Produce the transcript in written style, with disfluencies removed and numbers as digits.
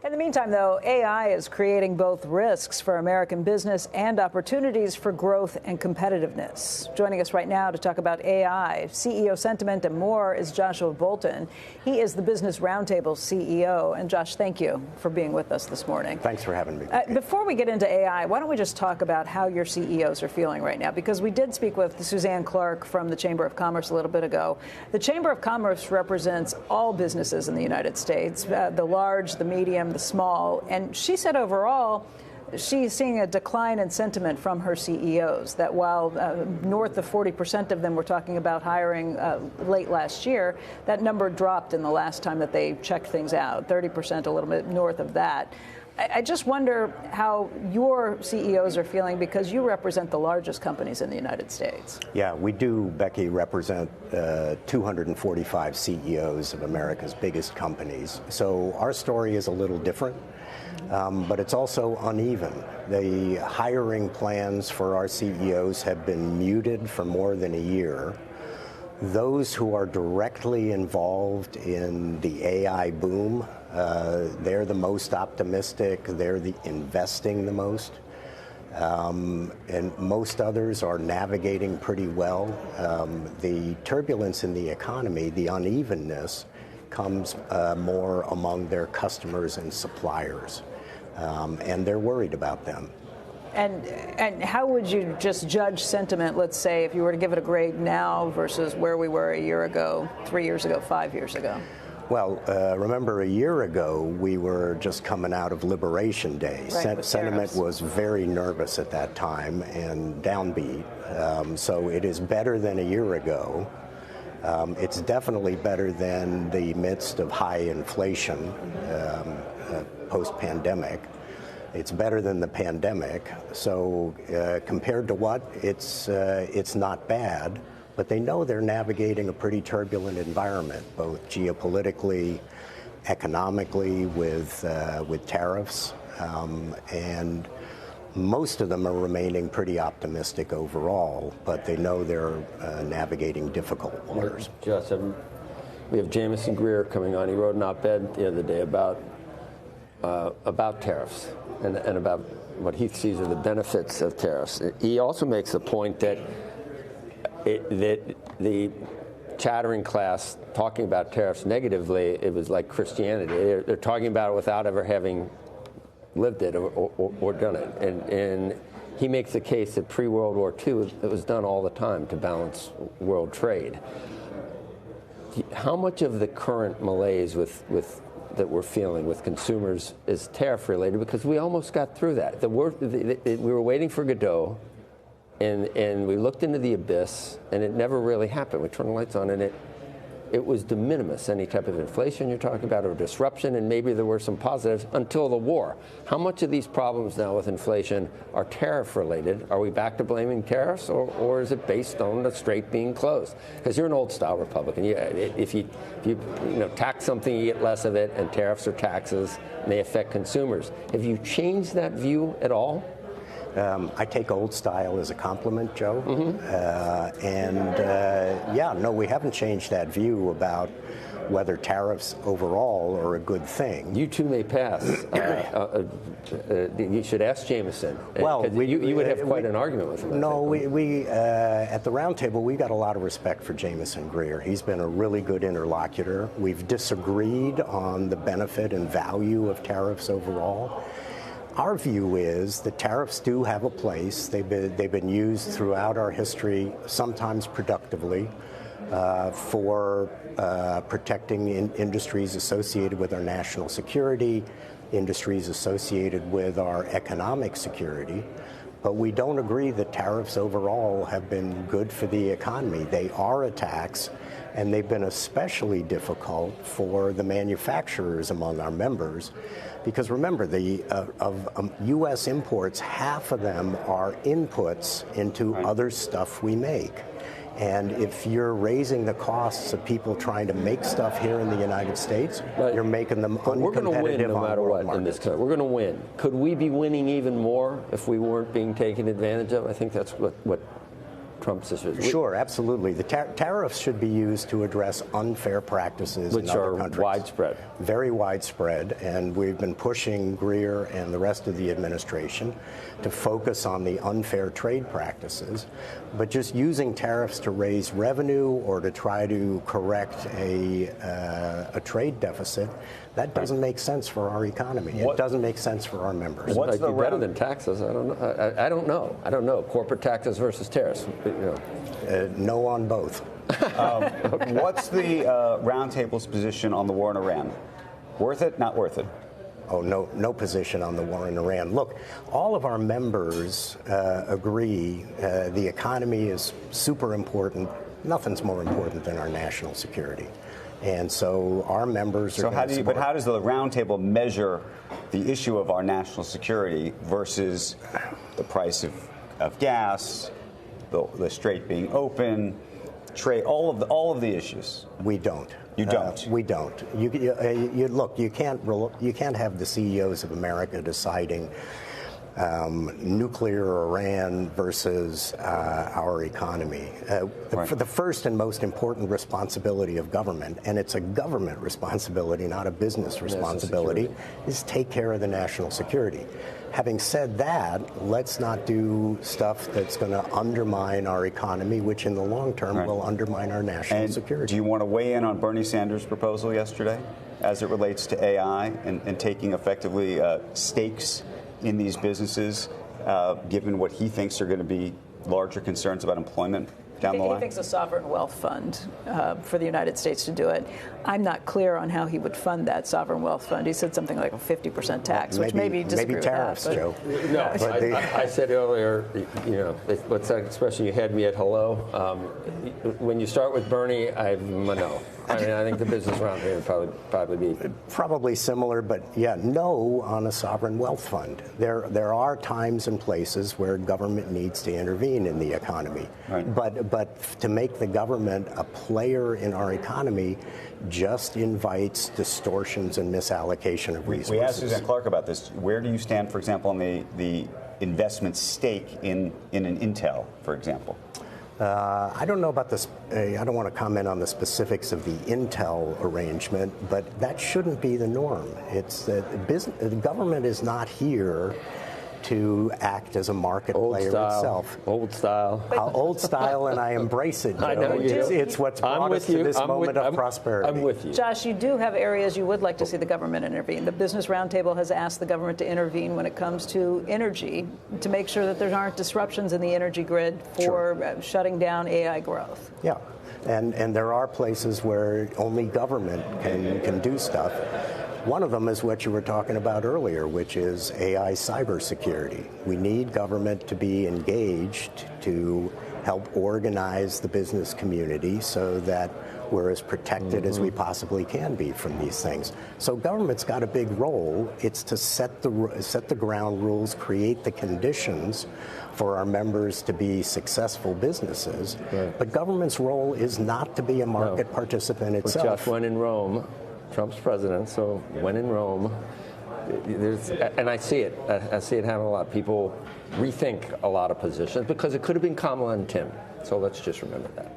In the meantime, though, AI is creating both risks for American business and opportunities for growth and competitiveness. Joining us right now to talk about AI, CEO sentiment and more is Josh Bolten. He is the Business Roundtable CEO. And Josh, thank you for being with us this morning. Thanks for having me. Before we get into AI, why don't we just talk about how your CEOs are feeling right now? Because we did speak with Suzanne Clark from the Chamber of Commerce a little bit ago. The Chamber of Commerce represents all businesses in the United States, the large, the medium, the small, and she said overall she's seeing a decline in sentiment from her CEOs, that while north of 40% of them were talking about hiring late last year, that number dropped in the last time that they checked things out, 30%, a little bit north of that. I just wonder how your CEOs are feeling, because you represent the largest companies in the United States. Yeah, we do, Becky, represent 245 CEOs of America's biggest companies. So our story is a little different, but it's also uneven. The hiring plans for our CEOs have been muted for more than a year. Those who are directly involved in the AI boom, they're the most optimistic, they're investing the most, and most others are navigating pretty well. The turbulence in the economy, the unevenness, comes more among their customers and suppliers, and they're worried about them. And how would you just judge sentiment, let's say, if you were to give it a grade now versus where we were a year ago, 3 years ago, 5 years ago? Well, remember a year ago, we were just coming out of Liberation Day. Right, Sentiment was very nervous at that time and downbeat. So it is better than a year ago. It's definitely better than the midst of high inflation post-pandemic. It's better than the pandemic. So compared to what, it's not bad. But they know they're navigating a pretty turbulent environment, both geopolitically, economically, with tariffs, and most of them are remaining pretty optimistic overall. But they know they're navigating difficult waters. Josh, we have Jameson Greer coming on. He wrote an op-ed the other day about tariffs and about what he sees are the benefits of tariffs. He also makes the point that the chattering class talking about tariffs negatively, it was like Christianity. They're talking about it without ever having lived it or done it. And he makes the case that pre-World War II, it was done all the time to balance world trade. How much of the current malaise that we're feeling with consumers is tariff related? Because we almost got through that. We were waiting for Godot. And we looked into the abyss, and it never really happened. We turned the lights on, and it was de minimis, any type of inflation you're talking about, or disruption, and maybe there were some positives until the war. How much of these problems now with inflation are tariff-related? Are we back to blaming tariffs, or is it based on the strait being closed? Because you're an old-style Republican. If you tax something, you get less of it, and tariffs are taxes, and they affect consumers. Have you changed that view at all? I take old style as a compliment, Joe. We haven't changed that view about whether tariffs overall are a good thing. You two may pass. You should ask Jameson. Well, you would have quite an argument with him. No, we at the Roundtable, we got a lot of respect for Jameson Greer. He's been a really good interlocutor. We've disagreed on the benefit and value of tariffs overall. Our view is that tariffs do have a place. They've been used throughout our history, sometimes productively, for protecting industries associated with our national security, industries associated with our economic security. But we don't agree that tariffs overall have been good for the economy. They are a tax, and they've been especially difficult for the manufacturers among our members. Because remember, of U.S. imports, half of them are inputs into other stuff we make. And if you're raising the costs of people trying to make stuff here in the United States, you're making them uncompetitive. We're going to win no matter what in this country. We're going to win. Could we be winning even more if we weren't being taken advantage of? I think that's what Trump's issues? Sure, absolutely. The tariffs should be used to address unfair practices in other countries. Which are widespread. Very widespread, and we've been pushing Greer and the rest of the administration to focus on the unfair trade practices. But just using tariffs to raise revenue or to try to correct a trade deficit, that doesn't make sense for our economy. It doesn't make sense for our members. What's the better than taxes? I don't know. I don't know. Corporate taxes versus tariffs. No on both. What's the Roundtable's position on the war in Iran? Worth it? Not worth it? Oh, no position on the war in Iran. Look, all of our members agree the economy is super important. Nothing's more important than our national security. And so our members are. So how does the Roundtable measure the issue of our national security versus the price of gas, the strait being open, trade, all of the issues? We don't. You don't. We don't. Look, you can't have the CEOs of America deciding nuclear Iran versus our economy. For the first and most important responsibility of government, and it's a government responsibility, not a business responsibility, is take care of the national security. Having said that, let's not do stuff that's going to undermine our economy, which in the long term will undermine our national security. Do you want to weigh in on Bernie Sanders' proposal yesterday as it relates to AI and taking effectively stakes in these businesses, given what he thinks are going to be larger concerns about employment down the line? He thinks a sovereign wealth fund for the United States to do it. I'm not clear on how he would fund that sovereign wealth fund. He said something like a 50% tax, which maybe disagree with tariffs, that, Joe. No, I said earlier, what's that expression? You had me at hello. When you start with Bernie, I'm a no. I think the business roundtable would probably be probably similar, but no on a sovereign wealth fund. There are times and places where government needs to intervene in the economy, but to make the government a player in our economy just invites distortions and misallocation of resources. We asked Suzanne Clark about this. Where do you stand, for example, on the investment stake in an Intel, for example? I don't know about this. I don't want to comment on the specifics of the Intel arrangement, but that shouldn't be the norm. It's that the government is not here to act as a market player itself. Old style. Old style, and I embrace it, Joe. I know you do. It's what's brought us to this moment of prosperity. I'm with you. Josh, you do have areas you would like to see the government intervene. The Business Roundtable has asked the government to intervene when it comes to energy, to make sure that there aren't disruptions in the energy grid for shutting down AI growth. Yeah. And there are places where only government can do stuff. One of them is what you were talking about earlier, which is AI cybersecurity. We need government to be engaged to help organize the business community so that we're as protected as we possibly can be from these things. So government's got a big role. It's to set the ground rules, create the conditions for our members to be successful businesses. But government's role is not to be a market participant itself. Josh, when in Rome, Trump's president, so when in Rome, and I see it. I see it happen a lot. People rethink a lot of positions because it could have been Kamala and Tim. So let's just remember that.